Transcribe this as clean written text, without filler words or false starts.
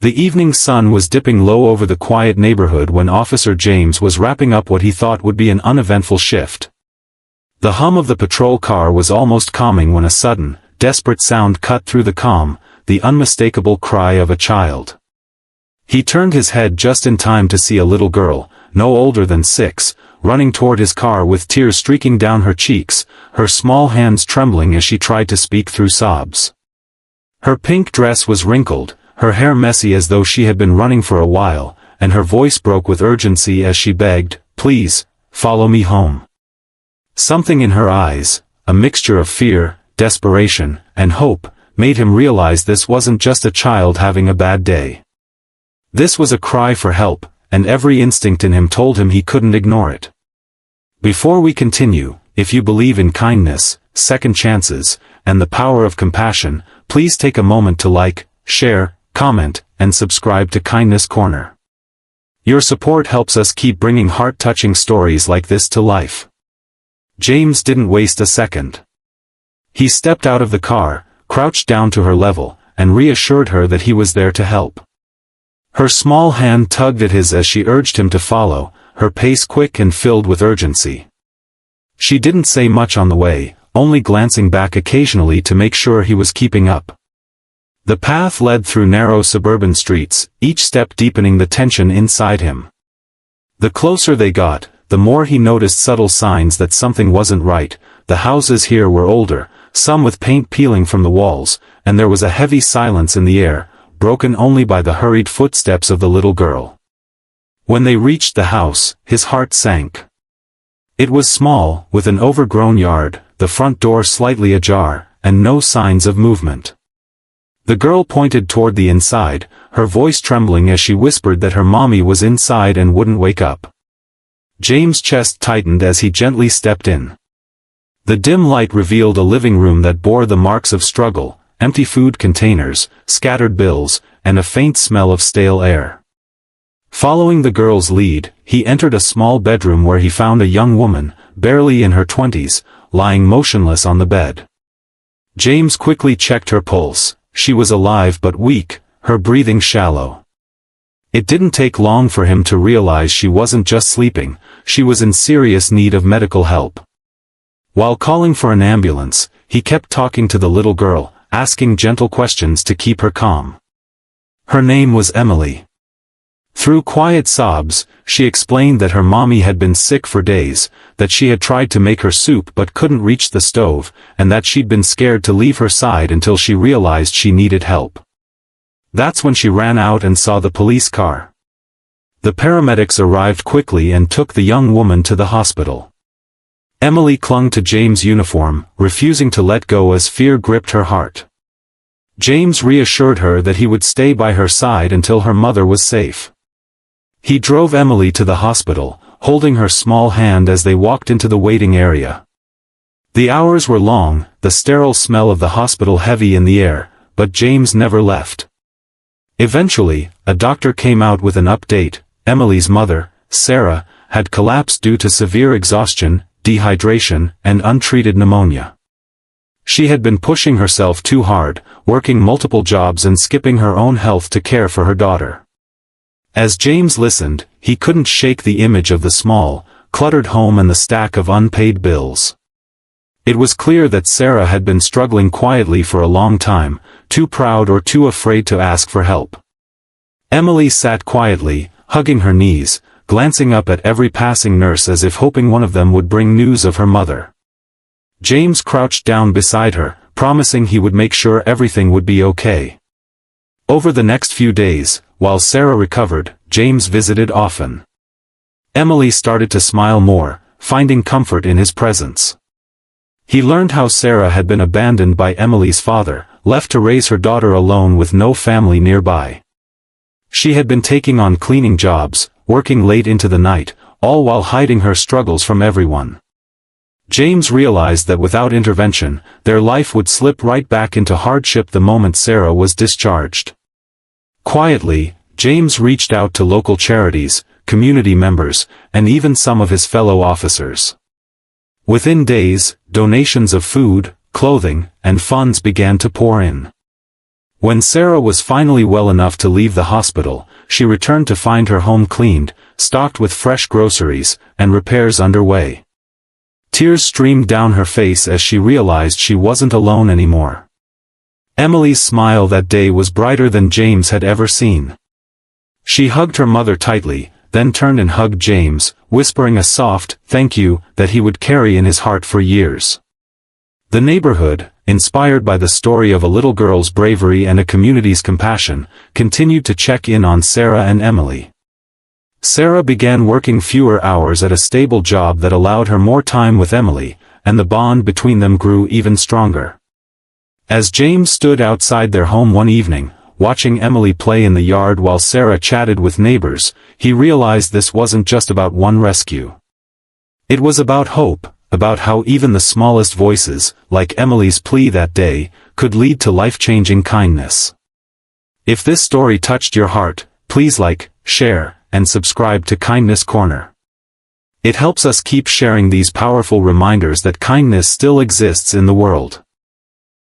The evening sun was dipping low over the quiet neighborhood when Officer James was wrapping up what he thought would be an uneventful shift. The hum of the patrol car was almost calming when a sudden, desperate sound cut through the calm, the unmistakable cry of a child. He turned his head just in time to see a little girl, no older than 6, running toward his car with tears streaking down her cheeks, her small hands trembling as she tried to speak through sobs. Her pink dress was wrinkled, her hair messy as though she had been running for a while, and her voice broke with urgency as she begged, "Please, follow me home." Something in her eyes, a mixture of fear, desperation, and hope, made him realize this wasn't just a child having a bad day. This was a cry for help, and every instinct in him told him he couldn't ignore it. Before we continue, if you believe in kindness, second chances, and the power of compassion, please take a moment to like, share, comment, and subscribe to Kindness Corner. Your support helps us keep bringing heart-touching stories like this to life. James didn't waste a second. He stepped out of the car, crouched down to her level, and reassured her that he was there to help. Her small hand tugged at his as she urged him to follow, her pace quick and filled with urgency. She didn't say much on the way, only glancing back occasionally to make sure he was keeping up. The path led through narrow suburban streets, each step deepening the tension inside him. The closer they got, the more he noticed subtle signs that something wasn't right. The houses here were older, some with paint peeling from the walls, and there was a heavy silence in the air, broken only by the hurried footsteps of the little girl. When they reached the house, his heart sank. It was small, with an overgrown yard, the front door slightly ajar, and no signs of movement. The girl pointed toward the inside, her voice trembling as she whispered that her mommy was inside and wouldn't wake up. James' chest tightened as he gently stepped in. The dim light revealed a living room that bore the marks of struggle, empty food containers, scattered bills, and a faint smell of stale air. Following the girl's lead, he entered a small bedroom where he found a young woman, barely in her 20s, lying motionless on the bed. James quickly checked her pulse. She was alive but weak, her breathing shallow. It didn't take long for him to realize she wasn't just sleeping, she was in serious need of medical help. While calling for an ambulance, he kept talking to the little girl, asking gentle questions to keep her calm. Her name was Emily. Through quiet sobs, she explained that her mommy had been sick for days, that she had tried to make her soup but couldn't reach the stove, and that she'd been scared to leave her side until she realized she needed help. That's when she ran out and saw the police car. The paramedics arrived quickly and took the young woman to the hospital. Emily clung to James' uniform, refusing to let go as fear gripped her heart. James reassured her that he would stay by her side until her mother was safe. He drove Emily to the hospital, holding her small hand as they walked into the waiting area. The hours were long, the sterile smell of the hospital heavy in the air, but James never left. Eventually, a doctor came out with an update. Emily's mother, Sarah, had collapsed due to severe exhaustion, dehydration, and untreated pneumonia. She had been pushing herself too hard, working multiple jobs and skipping her own health to care for her daughter. As James listened, he couldn't shake the image of the small, cluttered home and the stack of unpaid bills. It was clear that Sarah had been struggling quietly for a long time, too proud or too afraid to ask for help. Emily sat quietly, hugging her knees, glancing up at every passing nurse as if hoping one of them would bring news of her mother. James crouched down beside her, promising he would make sure everything would be okay. Over the next few days, while Sarah recovered, James visited often. Emily started to smile more, finding comfort in his presence. He learned how Sarah had been abandoned by Emily's father, left to raise her daughter alone with no family nearby. She had been taking on cleaning jobs, working late into the night, all while hiding her struggles from everyone. James realized that without intervention, their life would slip right back into hardship the moment Sarah was discharged. Quietly, James reached out to local charities, community members, and even some of his fellow officers. Within days, donations of food, clothing, and funds began to pour in. When Sarah was finally well enough to leave the hospital, she returned to find her home cleaned, stocked with fresh groceries, and repairs underway. Tears streamed down her face as she realized she wasn't alone anymore. Emily's smile that day was brighter than James had ever seen. She hugged her mother tightly, then turned and hugged James, whispering a soft, "thank you," that he would carry in his heart for years. The neighborhood, inspired by the story of a little girl's bravery and a community's compassion, continued to check in on Sarah and Emily. Sarah began working fewer hours at a stable job that allowed her more time with Emily, and the bond between them grew even stronger. As James stood outside their home one evening, watching Emily play in the yard while Sarah chatted with neighbors, he realized this wasn't just about one rescue. It was about hope, about how even the smallest voices, like Emily's plea that day, could lead to life-changing kindness. If this story touched your heart, please like, share, and subscribe to Kindness Corner. It helps us keep sharing these powerful reminders that kindness still exists in the world.